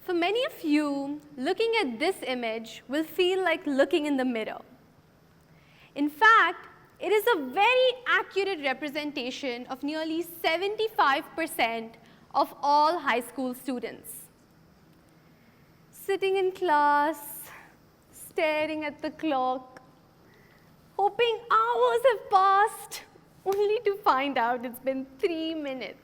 For many of you, looking at this image will feel like looking in the mirror. In fact, it is a very accurate representation of nearly 75% of all high school students. Sitting in class, staring at the clock, hoping hours have passed, only to find out it's been 3 minutes.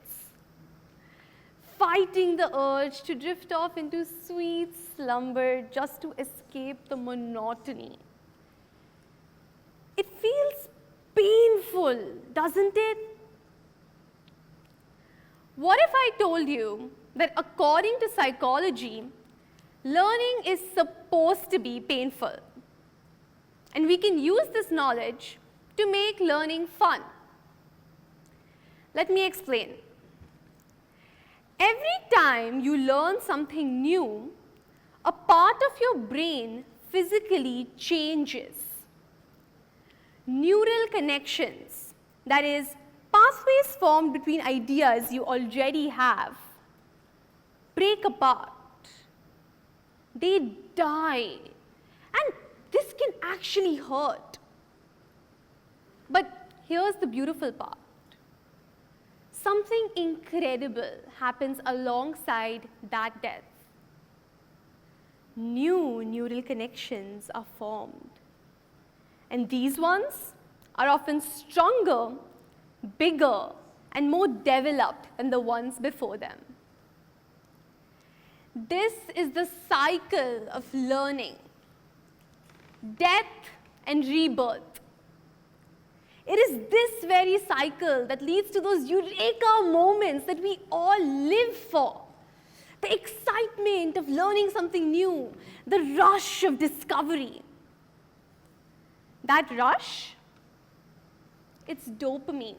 Fighting the urge to drift off into sweet slumber just to escape the monotony. It feels painful, doesn't it? What if I told you that according to psychology, learning is supposed to be painful? And we can use this knowledge to make learning fun. Let me explain. Every time you learn something new, a part of your brain physically changes. Neural connections, that is, pathways formed between ideas you already have, break apart. They die. And this can actually hurt. But here's the beautiful part. Something incredible happens alongside that death. New neural connections are formed. And these ones are often stronger, bigger, and more developed than the ones before them. This is the cycle of learning. Death and rebirth. It is this very cycle that leads to those eureka moments that we all live for. The excitement of learning something new, the rush of discovery. That rush, it's dopamine.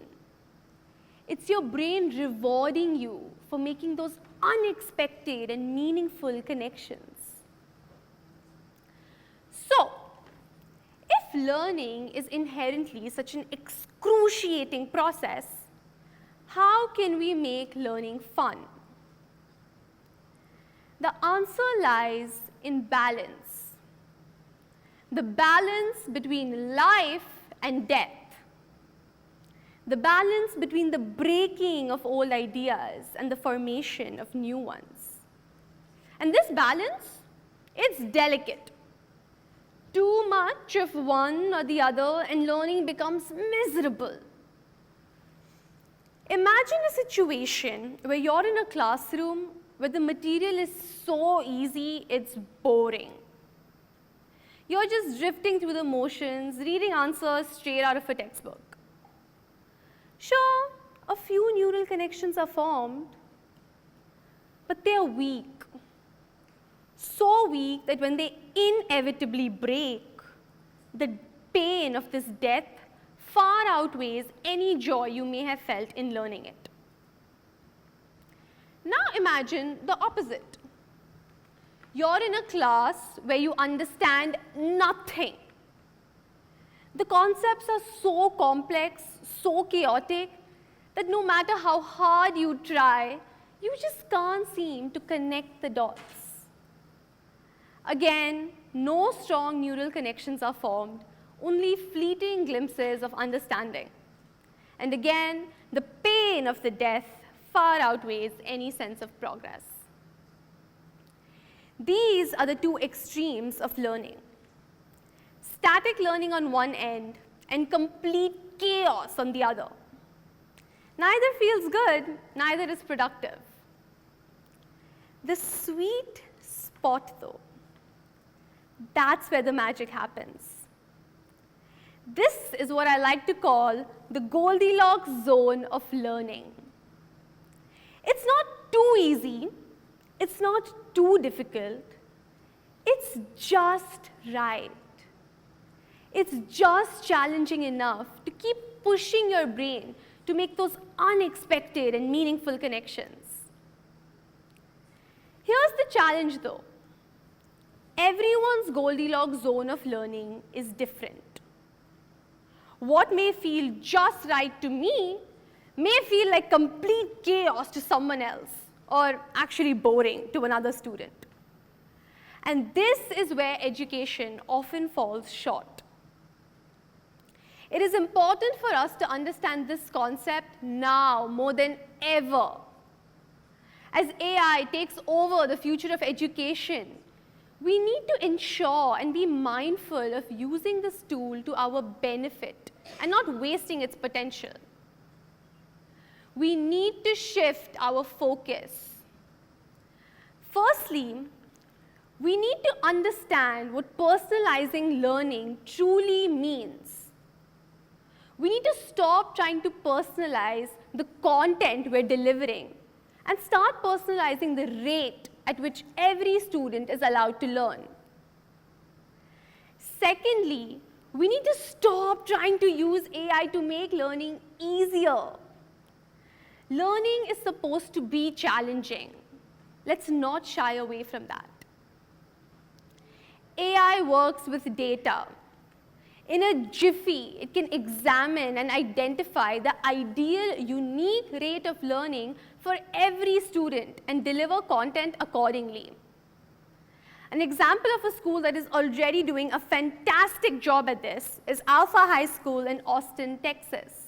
It's your brain rewarding you for making those unexpected and meaningful connections. So, if learning is inherently such an excruciating process, how can we make learning fun? The answer lies in balance. The balance between life and death. The balance between the breaking of old ideas and the formation of new ones. And this balance, it's delicate. Too much of one or the other and learning becomes miserable. Imagine a situation where you're in a classroom where the material is so easy, it's boring. You're just drifting through the motions, reading answers straight out of a textbook. Sure, a few neural connections are formed, but they're weak. So weak that when they inevitably break, the pain of this death far outweighs any joy you may have felt in learning it. Now imagine the opposite. You're in a class where you understand nothing. The concepts are so complex, so chaotic, that no matter how hard you try, you just can't seem to connect the dots. Again, no strong neural connections are formed, only fleeting glimpses of understanding. And again, the pain of the death far outweighs any sense of progress. These are the two extremes of learning. Static learning on one end and complete chaos on the other. Neither feels good, neither is productive. The sweet spot, though, that's where the magic happens. This is what I like to call the Goldilocks Zone of Learning. It's not too easy, it's not too difficult, it's just right. It's just challenging enough to keep pushing your brain to make those unexpected and meaningful connections. Here's the challenge though. Everyone's Goldilocks zone of learning is different. What may feel just right to me may feel like complete chaos to someone else, or actually boring to another student. And this is where education often falls short. It is important for us to understand this concept now more than ever. As AI takes over the future of education, we need to ensure and be mindful of using this tool to our benefit and not wasting its potential. We need to shift our focus. Firstly, we need to understand what personalizing learning truly means. We need to stop trying to personalize the content we're delivering and start personalizing the rate at which every student is allowed to learn. Secondly, we need to stop trying to use AI to make learning easier. Learning is supposed to be challenging. Let's not shy away from that. AI works with data. In a jiffy, it can examine and identify the ideal, unique rate of learning for every student and deliver content accordingly. An example of a school that is already doing a fantastic job at this is Alpha High School in Austin, Texas.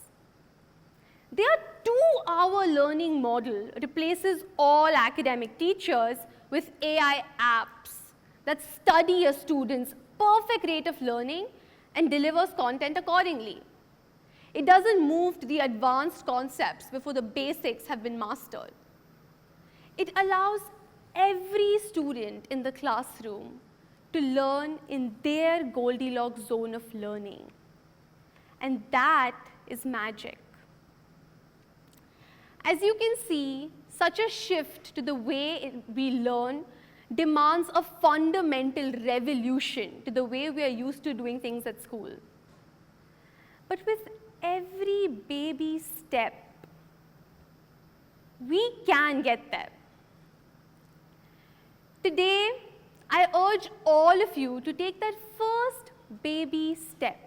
Their 2-hour learning model replaces all academic teachers with AI apps that study a student's perfect rate of learning and delivers content accordingly. It doesn't move to the advanced concepts before the basics have been mastered. It allows every student in the classroom to learn in their Goldilocks zone of learning. And that is magic. As you can see, such a shift to the way we learn demands a fundamental revolution to the way we are used to doing things at school. But with every baby step, we can get there. Today, I urge all of you to take that first baby step.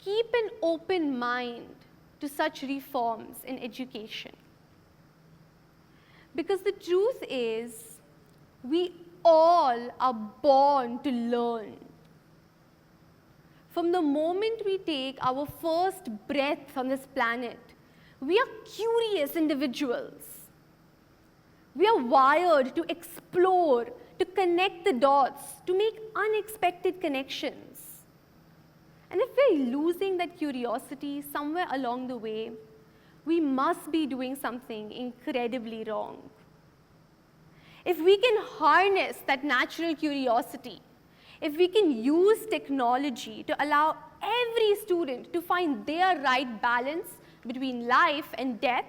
Keep an open mind to such reforms in education. Because the truth is, we all are born to learn. From the moment we take our first breath on this planet, we are curious individuals. We are wired to explore, to connect the dots, to make unexpected connections. And if we're losing that curiosity somewhere along the way, we must be doing something incredibly wrong. If we can harness that natural curiosity, if we can use technology to allow every student to find their right balance between life and death,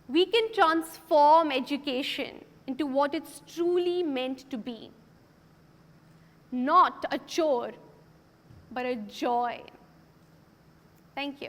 we can transform education into what it's truly meant to be. Not a chore, but a joy. Thank you.